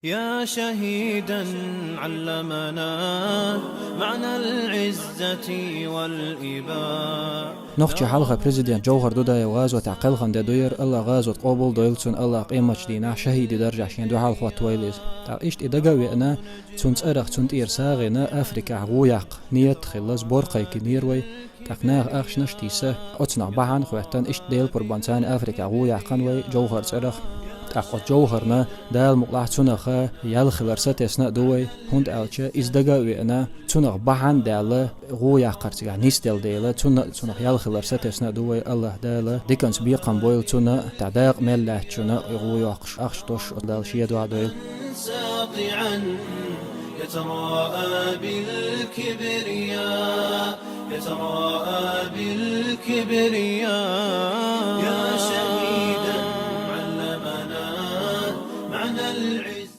يا شهيدا علمنا معنى العزة والإباء. نخشى حلقة بريزيدنت جوهر دودا غازوة عقل خان دوير الله غازوة قبول دويلتون الله قيمة دينا شهيد درجة شين دو حال خوات تويلز تا إشت إدقاوي أنا تونت أرخ تونت إرساغنا أفريكا غوياق نيت خلص بورقايك نيروي تقناغ أخش نشتيسة أتنع بحان خواتان إشت ديل بربانتان أفريكا غوياقان وي جوهر أرخ تاقوت جوهرنا دال مقلع تونخا يالخلر ستسنا دوي هند ألچه إزدقاوي أنا تونخ بحان دال غويا قرتيغا نيستل ديلا تونخ يالخلر ستسنا دوي الله دال ديكنس بيقام بويل تونا تعداق ملح تونا غويا أخش توش دال شيدو عدويل ساطعا يتراءى بالكبرياء يا شهيد